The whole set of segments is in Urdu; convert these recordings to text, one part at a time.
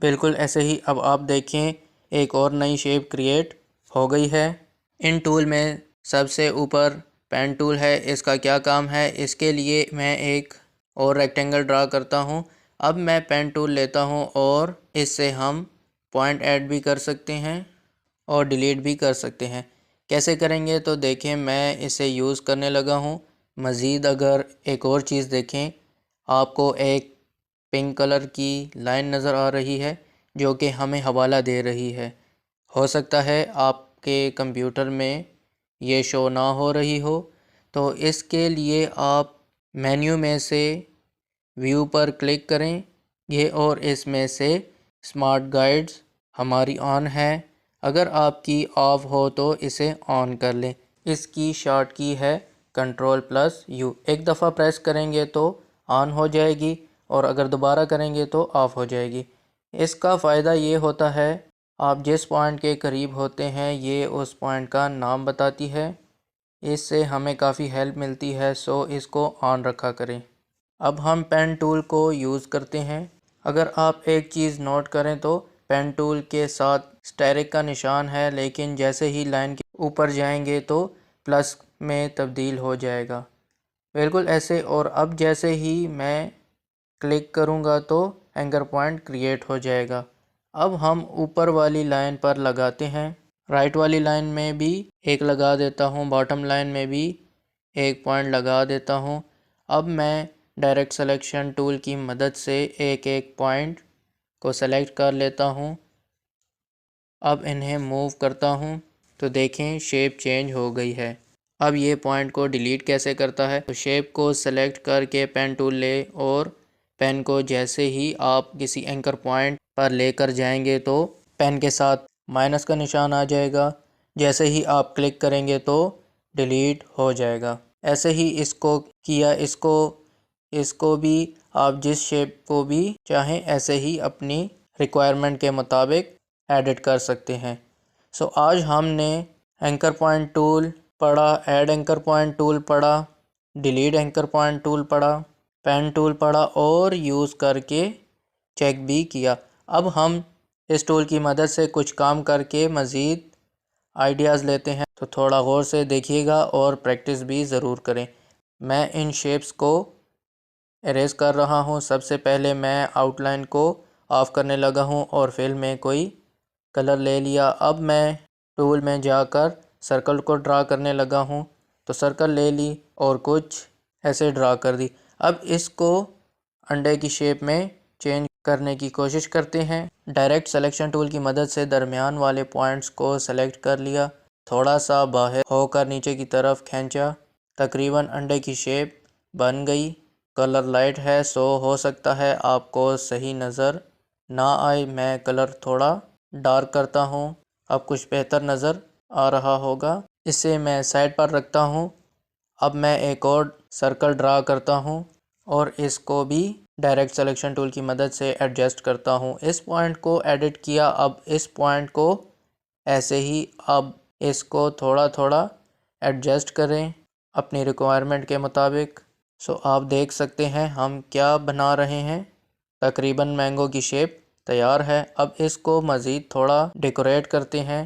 بالکل ایسے ہی اب آپ دیکھیں ایک اور نئی شیپ کریٹ ہو گئی ہے۔ ان ٹول میں سب سے اوپر پین ٹول ہے، اس کا کیا کام ہے؟ اس کے لیے میں ایک اور ریکٹینگل ڈرا کرتا ہوں۔ اب میں پین ٹول لیتا ہوں اور اس سے ہم پوائنٹ ایڈ بھی کر سکتے ہیں اور ڈیلیٹ بھی کر سکتے ہیں۔ کیسے کریں گے تو دیکھیں میں اسے یوز کرنے لگا ہوں۔ مزید اگر ایک اور چیز دیکھیں، آپ کو ایک پنک کلر کی لائن نظر آ رہی ہے جو کہ ہمیں حوالہ دے رہی ہے۔ ہو سکتا ہے آپ کے کمپیوٹر میں یہ شو نہ ہو رہی ہو، تو اس کے لیے آپ مینیو میں سے ویو پر کلک کریں یہ اور اس میں سے اسمارٹ گائیڈز ہماری آن ہے، اگر آپ کی آف ہو تو اسے آن کر لیں۔ اس کی شارٹ کی ہے Ctrl+U، ایک دفعہ پریس کریں گے تو آن ہو جائے گی اور اگر دوبارہ کریں گے تو آف ہو جائے گی۔ اس کا فائدہ یہ ہوتا ہے آپ جس پوائنٹ کے قریب ہوتے ہیں یہ اس پوائنٹ کا نام بتاتی ہے، اس سے ہمیں کافی ہیلپ ملتی ہے، سو اس کو آن رکھا کریں۔ اب ہم پین ٹول کو یوز کرتے ہیں۔ اگر آپ ایک چیز نوٹ کریں تو پین ٹول کے ساتھ اسٹیرک کا نشان ہے، لیکن جیسے ہی لائن کے اوپر جائیں گے تو پلس میں تبدیل ہو جائے گا، بالکل ایسے۔ اور اب جیسے ہی میں کلک کروں گا تو اینکر پوائنٹ کریٹ ہو جائے گا۔ اب ہم اوپر والی لائن پر لگاتے ہیں، رائٹ والی لائن میں بھی ایک لگا دیتا ہوں، باٹم لائن میں بھی ایک پوائنٹ لگا دیتا ہوں۔ اب میں ڈائریکٹ سلیکشن ٹول کی مدد سے ایک ایک پوائنٹ کو سلیکٹ کر لیتا ہوں۔ اب انہیں موو کرتا ہوں تو دیکھیں شیپ چینج ہو گئی ہے۔ اب یہ پوائنٹ کو ڈیلیٹ کیسے کرتا ہے؟ تو شیپ کو سلیکٹ کر کے پین ٹول لے اور پین کو جیسے ہی آپ کسی اینکر پوائنٹ پر لے کر جائیں گے تو پین کے ساتھ مائنس کا نشان آ جائے گا، جیسے ہی آپ کلک کریں گے تو ڈیلیٹ ہو جائے گا۔ ایسے ہی اس کو کیا، اس کو بھی آپ جس شیپ کو بھی چاہیں ایسے ہی اپنی ریکوائرمنٹ کے مطابق ایڈٹ کر سکتے ہیں۔ سو آج ہم نے اینکر پوائنٹ ٹول پڑھا، ایڈ اینکر پوائنٹ ٹول پڑھا، ڈیلیٹ اینکر پوائنٹ ٹول پڑھا، پین ٹول پڑھا اور یوز کر کے چیک بھی کیا۔ اب ہم اس ٹول کی مدد سے کچھ کام کر کے مزید آئیڈیاز لیتے ہیں، تو تھوڑا غور سے دیکھیے گا اور پریکٹس بھی ضرور کریں۔ میں ان شیپس کو اریز کر رہا ہوں۔ سب سے پہلے میں آؤٹ لائن کو آف کرنے لگا ہوں اور فل میں کوئی کلر لے لیا۔ اب میں ٹول میں جا کر سرکل کو ڈرا کرنے لگا ہوں، تو سرکل لے لی اور کچھ ایسے ڈرا کر دی۔ اب اس کو انڈے کی شیپ میں چینج کرنے کی کوشش کرتے ہیں۔ ڈائریکٹ سلیکشن ٹول کی مدد سے درمیان والے پوائنٹس کو سلیکٹ کر لیا، تھوڑا سا باہر ہو کر نیچے کی طرف کھینچا، تقریباً انڈے کی شیپ بن گئی۔ کلر لائٹ ہے سو ہو سکتا ہے آپ کو صحیح نظر نہ آئے، میں کلر تھوڑا ڈارک کرتا ہوں، اب کچھ بہتر نظر آ رہا ہوگا۔ اسے میں سائڈ پر رکھتا ہوں۔ اب میں ایک اور سرکل ڈرا کرتا ہوں اور اس کو بھی ڈائریکٹ سلیکشن ٹول کی مدد سے ایڈجسٹ کرتا ہوں۔ اس پوائنٹ کو ایڈٹ کیا، اب اس پوائنٹ کو ایسے ہی اب اس کو تھوڑا تھوڑا ایڈجسٹ کریں اپنی ریکوائرمنٹ کے مطابق۔ سو آپ دیکھ سکتے ہیں ہم کیا بنا رہے ہیں، تقریباً مینگو کی شیپ تیار ہے۔ اب اس کو مزید تھوڑا ڈیکوریٹ کرتے ہیں،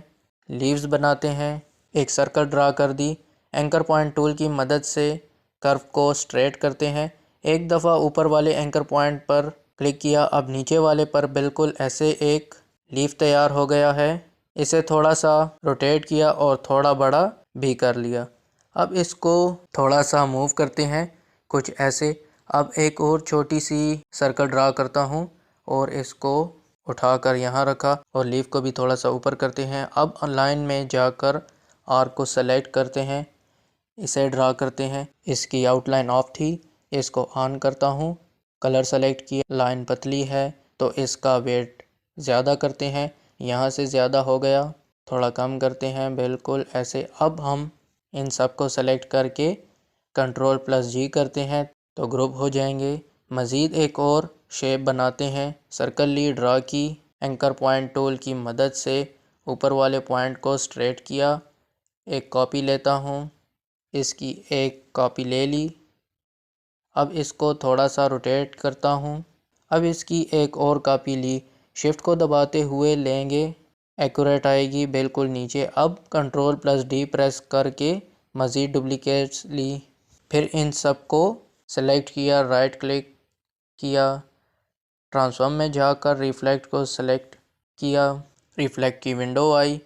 لیوز بناتے ہیں، ایک سرکل ڈرا کر دی، اینکر پوائنٹ ٹول کی مدد سے کرو کو اسٹریٹ کرتے ہیں، ایک دفعہ اوپر والے اینکر پوائنٹ پر کلک کیا، اب نیچے والے پر بالکل ایسے ایک لیف تیار ہو گیا ہے، اسے تھوڑا سا روٹیٹ کیا اور تھوڑا بڑا بھی کر لیا۔ اب اس کو تھوڑا سا موو کرتے ہیں کچھ ایسے۔ اب ایک اور چھوٹی سی سرکل ڈرا کرتا ہوں اور اس کو اٹھا کر یہاں رکھا اور لیف کو بھی تھوڑا سا اوپر کرتے ہیں۔ اب لائن میں جا کر آرک کو سلیکٹ کرتے ہیں، اسے ڈرا کرتے ہیں، اس کی آؤٹ لائن آف تھی، اس کو آن کرتا ہوں، کلر سلیکٹ کیا، لائن پتلی ہے تو اس کا ویٹ زیادہ کرتے ہیں، یہاں سے زیادہ ہو گیا، تھوڑا کم کرتے ہیں، بالکل ایسے۔ اب ہم ان سب کو سلیکٹ کر کے Ctrl+G کرتے ہیں تو گروپ ہو جائیں گے۔ مزید ایک اور شیپ بناتے ہیں، سرکل لی، ڈرا کی، اینکر پوائنٹ ٹول کی مدد سے اوپر والے پوائنٹ کو اسٹریٹ کیا، ایک کاپی لیتا ہوں، اس کی ایک کاپی لے لی، اب اس کو تھوڑا سا روٹیٹ کرتا ہوں، اب اس کی ایک اور کاپی لی، شفٹ کو دباتے ہوئے لیں گے، ایکوریٹ آئے گی بالکل نیچے۔ اب کنٹرول+D پریس کر کے مزید ڈپلیکیٹس لی، پھر ان سب کو سلیکٹ کیا، رائٹ کلک کیا، ٹرانسفارم میں جا کر ریفلیکٹ کو سلیکٹ کیا، ریفلیکٹ کی ونڈو آئی،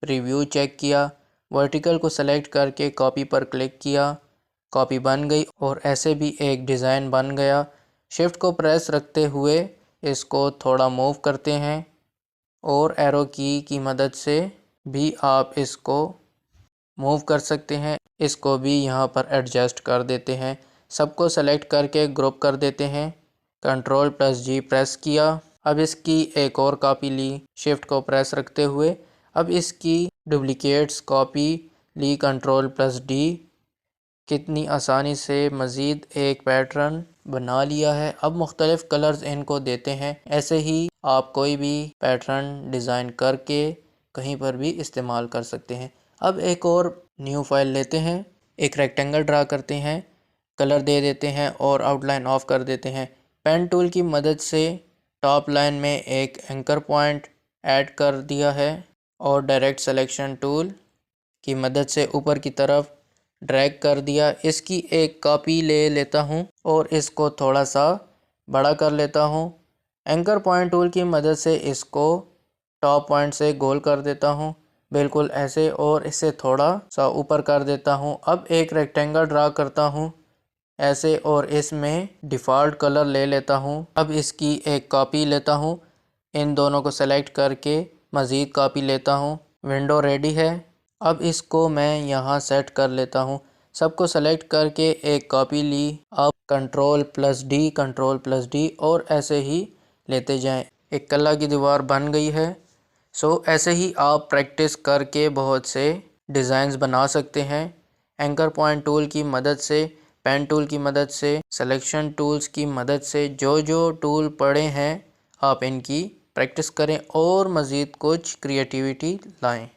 ریویو چیک کیا، ورٹیکل کو سلیکٹ کر کے کاپی پر کلک کیا، کاپی بن گئی اور ایسے بھی ایک ڈیزائن بن گیا۔ شفٹ کو پریس رکھتے ہوئے اس کو تھوڑا موو کرتے ہیں اور ایرو کی مدد سے بھی آپ اس کو موو کر سکتے ہیں۔ اس کو بھی یہاں پر ایڈجسٹ کر دیتے ہیں، سب کو سلیکٹ کر کے گروپ کر دیتے ہیں، کنٹرول+G پریس کیا۔ اب اس کی ایک اور کاپی لی شفٹ کو پریس رکھتے ہوئے، اب اس کی ڈپلیکیٹس کاپی لی کنٹرول+D، کتنی آسانی سے مزید ایک پیٹرن بنا لیا ہے۔ اب مختلف کلرز ان کو دیتے ہیں، ایسے ہی آپ کوئی بھی پیٹرن ڈیزائن کر کے کہیں پر بھی استعمال کر سکتے ہیں۔ اب ایک اور نیو فائل لیتے ہیں، ایک ریکٹینگل ڈرا کرتے ہیں، کلر دے دیتے ہیں اور آؤٹ لائن آف کر دیتے ہیں۔ پین ٹول کی مدد سے ٹاپ لائن میں ایک اینکر پوائنٹ ایڈ کر دیا ہے اور ڈائریکٹ سلیکشن ٹول کی مدد سے اوپر کی طرف ڈریگ کر دیا۔ اس کی ایک کاپی لے لیتا ہوں اور اس کو تھوڑا سا بڑا کر لیتا ہوں۔ اینکر پوائنٹ ٹول کی مدد سے اس کو ٹاپ پوائنٹ سے گول کر دیتا ہوں، بالکل ایسے، اور اسے تھوڑا سا اوپر کر دیتا ہوں۔ اب ایک ریکٹینگل ڈرا کرتا ہوں ایسے اور اس میں ڈیفالٹ کلر لے لیتا ہوں۔ اب اس کی ایک کاپی لیتا ہوں، ان دونوں کو سلیکٹ کر کے مزید کاپی لیتا ہوں۔ ونڈو ریڈی ہے، اب اس کو میں یہاں سیٹ کر لیتا ہوں، سب کو سلیکٹ کر کے ایک کاپی لی۔ اب کنٹرول+D اور ایسے ہی لیتے جائیں، ایک کلا کی دیوار بن گئی ہے۔ ایسے ہی آپ پریکٹس کر کے بہت سے ڈیزائنز بنا سکتے ہیں، اینکر پوائنٹ ٹول کی مدد سے، پین ٹول کی مدد سے، سلیکشن ٹولز کی مدد سے، جو ٹول پڑے ہیں آپ ان کی پریکٹس کریں اور مزید کچھ کریٹیوٹی لائیں۔